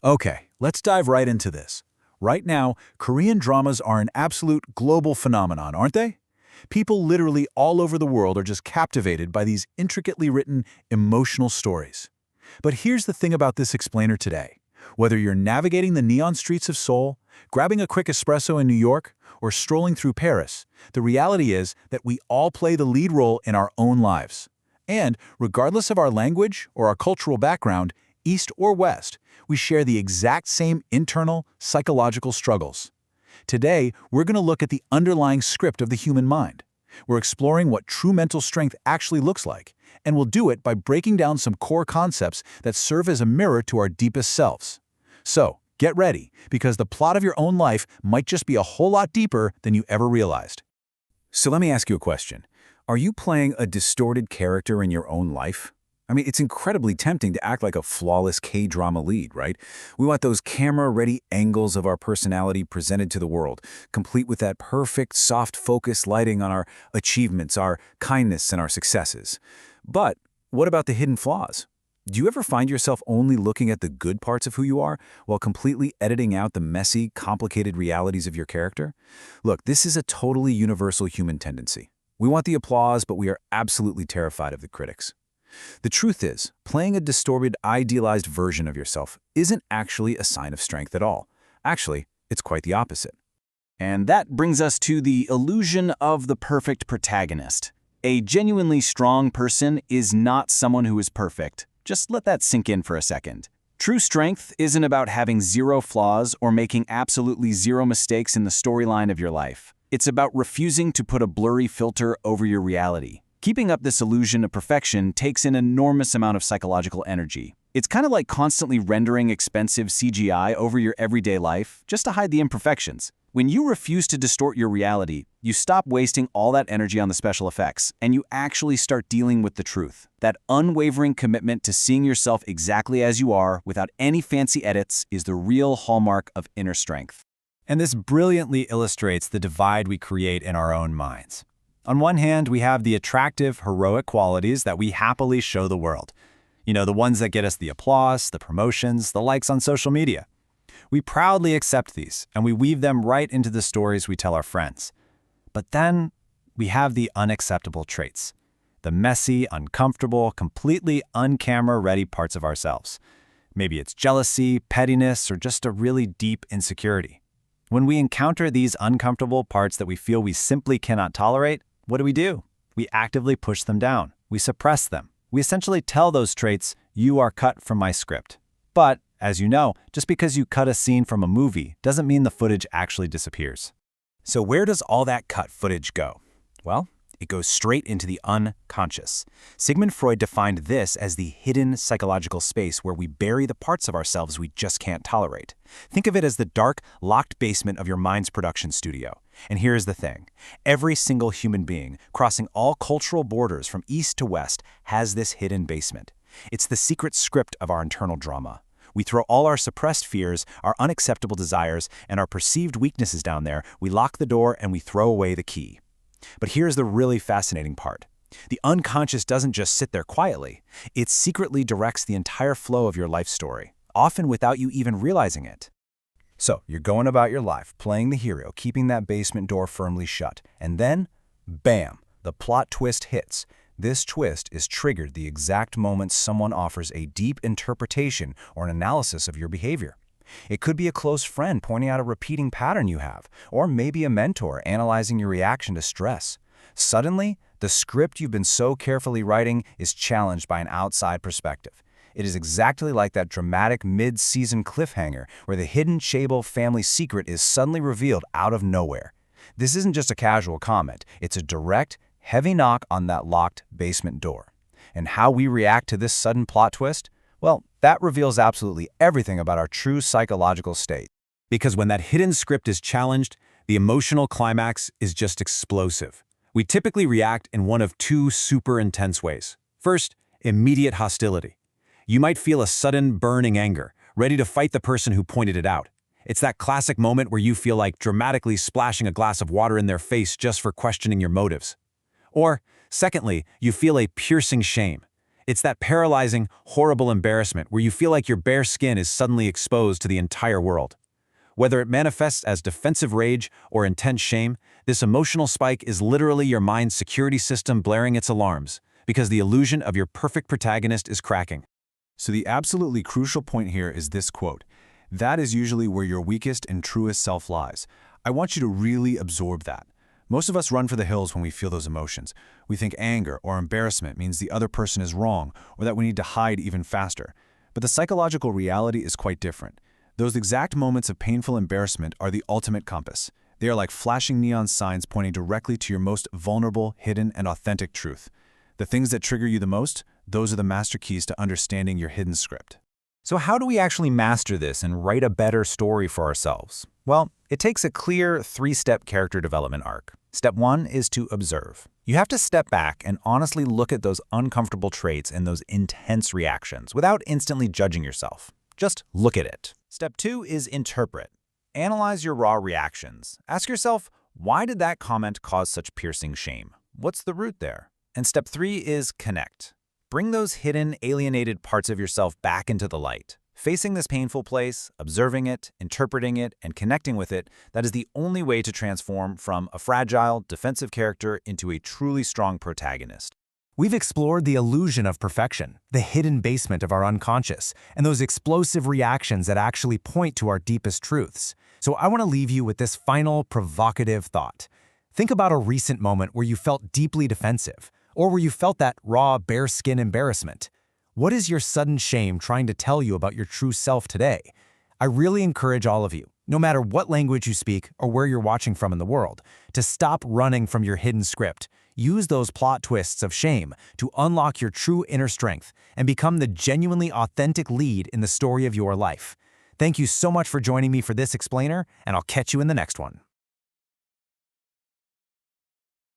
Okay, let's dive right into this. Right now, Korean dramas are an absolute global phenomenon, aren't they? People literally all over the world are just captivated by these intricately written, emotional stories. But here's the thing about this explainer today. Whether you're navigating the neon streets of Seoul, grabbing a quick espresso in New York, or strolling through Paris, the reality is that we all play the lead role in our own lives. And regardless of our language or our cultural background, East or West, we share the exact same internal, psychological struggles. Today, we're going to look at the underlying script of the human mind. We're exploring what true mental strength actually looks like, and we'll do it by breaking down some core concepts that serve as a mirror to our deepest selves. So, get ready, because the plot of your own life might just be a whole lot deeper than you ever realized. So let me ask you a question. Are you playing a distorted character in your own life? I mean, it's incredibly tempting to act like a flawless K-drama lead, right? We want those camera-ready angles of our personality presented to the world, complete with that perfect, soft focus lighting on our achievements, our kindness, and our successes. But what about the hidden flaws? Do you ever find yourself only looking at the good parts of who you are while completely editing out the messy, complicated realities of your character? Look, this is a totally universal human tendency. We want the applause, but we are absolutely terrified of the critics. The truth is, playing a distorted, idealized version of yourself isn't actually a sign of strength at all. Actually, it's quite the opposite. And that brings us to the illusion of the perfect protagonist. A genuinely strong person is not someone who is perfect. Just let that sink in for a second. True strength isn't about having zero flaws or making absolutely zero mistakes in the storyline of your life. It's about refusing to put a blurry filter over your reality. Keeping up this illusion of perfection takes an enormous amount of psychological energy. It's kind of like constantly rendering expensive CGI over your everyday life just to hide the imperfections. When you refuse to distort your reality, you stop wasting all that energy on the special effects, and you actually start dealing with the truth. That unwavering commitment to seeing yourself exactly as you are, without any fancy edits, is the real hallmark of inner strength. And this brilliantly illustrates the divide we create in our own minds. On one hand, we have the attractive, heroic qualities that we happily show the world. You know, the ones that get us the applause, the promotions, the likes on social media. We proudly accept these, and we weave them right into the stories we tell our friends. But then, we have the unacceptable traits. The messy, uncomfortable, completely un-camera-ready parts of ourselves. Maybe it's jealousy, pettiness, or just a really deep insecurity. When we encounter these uncomfortable parts that we feel we simply cannot tolerate, what do? We actively push them down. We suppress them. We essentially tell those traits, "You are cut from my script." But, as you know, just because you cut a scene from a movie doesn't mean the footage actually disappears. So where does all that cut footage go? Well, it goes straight into the unconscious. Sigmund Freud defined this as the hidden psychological space where we bury the parts of ourselves we just can't tolerate. Think of it as the dark, locked basement of your mind's production studio. And here's the thing. Every single human being, crossing all cultural borders from east to west, has this hidden basement. It's the secret script of our internal drama. We throw all our suppressed fears, our unacceptable desires, and our perceived weaknesses down there, we lock the door, and we throw away the key. But here's the really fascinating part. The unconscious doesn't just sit there quietly. It secretly directs the entire flow of your life story, often without you even realizing it. So, you're going about your life, playing the hero, keeping that basement door firmly shut. And then, bam, the plot twist hits. This twist is triggered the exact moment someone offers a deep interpretation or an analysis of your behavior. It could be a close friend pointing out a repeating pattern you have, or maybe a mentor analyzing your reaction to stress. Suddenly, the script you've been so carefully writing is challenged by an outside perspective. It is exactly like that dramatic mid-season cliffhanger where the hidden Chable family secret is suddenly revealed out of nowhere. This isn't just a casual comment, it's a direct, heavy knock on that locked basement door. And how we react to this sudden plot twist? Well, that reveals absolutely everything about our true psychological state. Because when that hidden script is challenged, the emotional climax is just explosive. We typically react in one of two super intense ways. First, immediate hostility. You might feel a sudden burning anger, ready to fight the person who pointed it out. It's that classic moment where you feel like dramatically splashing a glass of water in their face just for questioning your motives. Or, secondly, you feel a piercing shame. It's that paralyzing, horrible embarrassment where you feel like your bare skin is suddenly exposed to the entire world. Whether it manifests as defensive rage or intense shame, this emotional spike is literally your mind's security system blaring its alarms, because the illusion of your perfect protagonist is cracking. So the absolutely crucial point here is this quote: "That is usually where your weakest and truest self lies." I want you to really absorb that. Most of us run for the hills when we feel those emotions. We think anger or embarrassment means the other person is wrong or that we need to hide even faster. But the psychological reality is quite different. Those exact moments of painful embarrassment are the ultimate compass. They are like flashing neon signs pointing directly to your most vulnerable, hidden, and authentic truth. The things that trigger you the most, those are the master keys to understanding your hidden script. So how do we actually master this and write a better story for ourselves? Well, it takes a clear 3-step character development arc. Step 1 is to observe. You have to step back and honestly look at those uncomfortable traits and those intense reactions without instantly judging yourself. Just look at it. Step 2 is interpret. Analyze your raw reactions. Ask yourself, why did that comment cause such piercing shame? What's the root there? And step 3 is connect. Bring those hidden, alienated parts of yourself back into the light. Facing this painful place, observing it, interpreting it, and connecting with it, that is the only way to transform from a fragile, defensive character into a truly strong protagonist. We've explored the illusion of perfection, the hidden basement of our unconscious, and those explosive reactions that actually point to our deepest truths. So I want to leave you with this final provocative thought. Think about a recent moment where you felt deeply defensive, or where you felt that raw, bare skin embarrassment. What is your sudden shame trying to tell you about your true self today? I really encourage all of you, no matter what language you speak or where you're watching from in the world, to stop running from your hidden script. Use those plot twists of shame to unlock your true inner strength and become the genuinely authentic lead in the story of your life. Thank you so much for joining me for this explainer, and I'll catch you in the next one.